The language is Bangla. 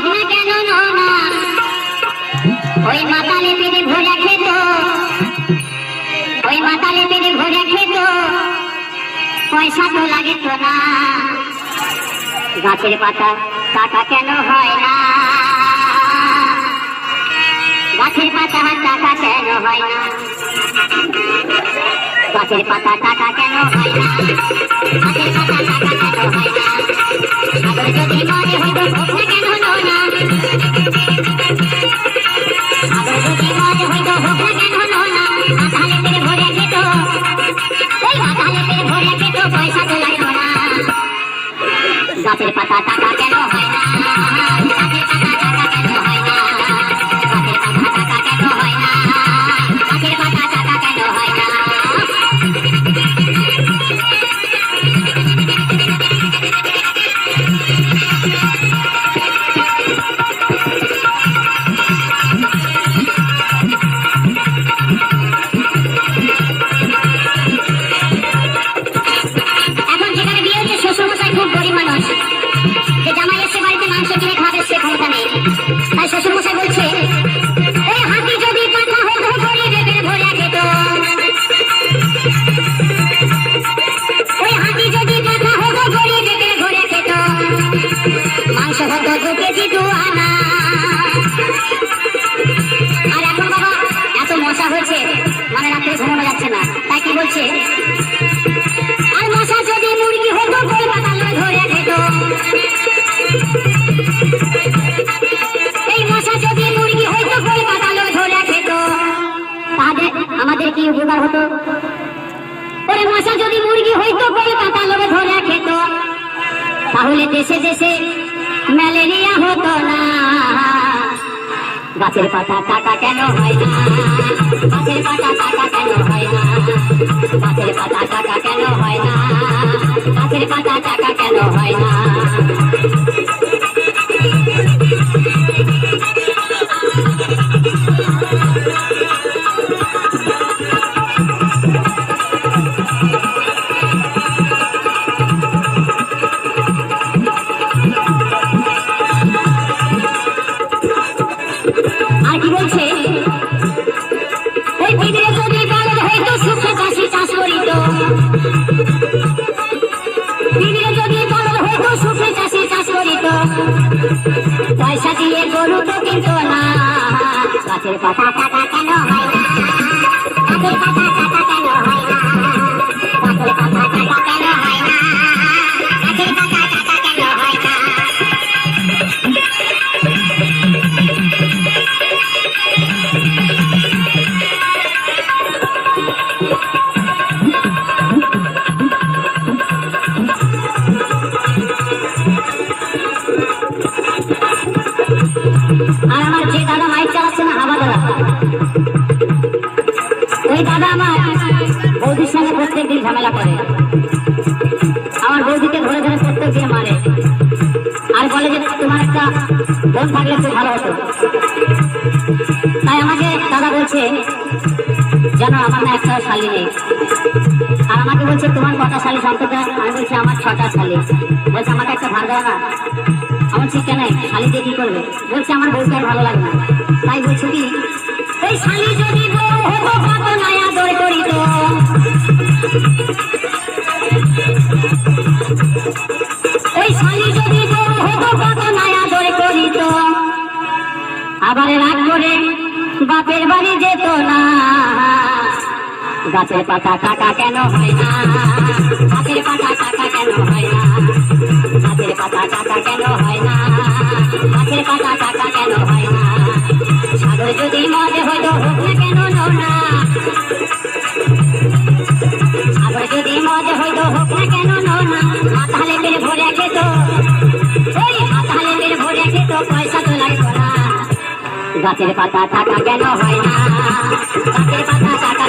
হোক না কেন নোনা, ওই মাতালে পেটে ভরে খেত, ওই মাতালে পেটে ভরে খেত, পয়সা তো লাগে তো না। গাছের পাতা টাকা কেন হয় না, গাছের পাতা টাকা কেন হয় না, গাছের পাতা টাকা কেন হয় না, গাছের পাতা টাকা কেন হয় না। সাগর যদি মরে হইতো হোক না কেন নোনা, সাগর যদি মরে হইতো হোক না কেন নোনা, মাতালে পেটে ভরে খেত, ওই মাতালে পেটে ভরে খেত, পয়সা তো লাগতো না। গাছের পাতা টাকা কেন হয় না, গাছের পাতা টাকা কেন হয় না, গাছের পাতা টাকা কেন হয় না, গাছের পাতা টাকা কেন হয় না। এখন যেখানে বিয়ে হচ্ছে শ্বশুরমশাই খুব গরিব মানুষ, যে জামাই এসে বাড়িতে মাংস কিনে খাবে সে ক্ষমতা নেই, তাই শ্বশুরমশাই বলছে ওই হাতি যদি পাঠা হতো গরিবের ভরে খেত, ওই হাতি যদি পাঠা হতো গরিবের ভরে খেত, মাংস হতো 2 কেজি 2 আনা। আর এখন বাবা এত মশা হয়েছে, মানে রাত্রে ঘুমানো যাচ্ছে না, তাই কি বলছে, আর মশা যদি মুরগি হতো গোল পাতালে ধরে খেত, এই মশা যদি মুরগি হইতো গোল পাতালে ধরে খেত, তাহলে আমাদের কি উপকার হতো। ওরে মশা যদি মুরগি হইতো গোল পাতালে ধরে খেত, তাহলে দেশে দেশে ম্যালেরিয়া হতো না। গাছের পাতা টাকা কেন হয় না, গাছের পাতা টাকা কেন হয় না, গাছের পাতা টাকা কেন হয় না, গাছের পাতা টাকা কেন হয় না। আর কি বলছে, ওই পৃথিবীতে যদি বলদ হইতো সুখে চাষি চাষ করিত, পৃথিবীতে যদি বলদ হইতো সুখে চাষি চাষ করিত, পয়সা দিয়ে গরু তো কিনতো না। গাছের পাতা টাকা কেন হয় না, গাছের পাতা টাকা কেন হয় না, গাছের পাতা টাকা কেন হয় না, গাছের পাতা টাকা কেন হয় না। আর আমার যে দাদা মাইক চালাচ্ছে না হাওয়া দাদা, ওই দাদা আমার বৌদির সঙ্গে প্রত্যেকদিন ঝামেলা করে, আমার বৌদিকে ধরে ধরে প্রত্যেক দিন মারে, আর বলে যে তোমার একটা বোন থাকলে খুব ভালো হতো। তাই আমাকে দাদা বলছে যেন আমার না একটা শালি নেই, আর আমাকে বলছে তোমার কটা শালি সম্পর্কে, আমি বলছি আমার 6টা শালি, বলছে আমাকে একটা ভার দাও না। আমার ঠিক কেন শালি দিয়ে কি করবে, বলছে আমার বউকে আর ভালো লাগে না। তাই বলছে কি, ওই শালি যদি বউ হতো কত নয়া দর করিত, ওই শালি যদি বউ হতো কত নয়া দর করিত, আবার রাগ করে বাপের বাড়ি যেত না। গাছের পাতা টাকা কেন হয় না, গাছের পাতা টাকা কেন হয় না, গাছের পাতা টাকা কেন হয় না, গাছের পাতা টাকা কেন হয় না। সাগর যদি মরে হইতো হোক না কেন নোনা, সাগর যদি মরে হইতো হোক না কেন নোনা, মাতালে পেটে ভরে খেত, ওই মাতালে পেটে ভরে খেত, পয়সা তো লাগতো না। গাছের পাতা টাকা কেন হয় না, গাছের পাতা টাকা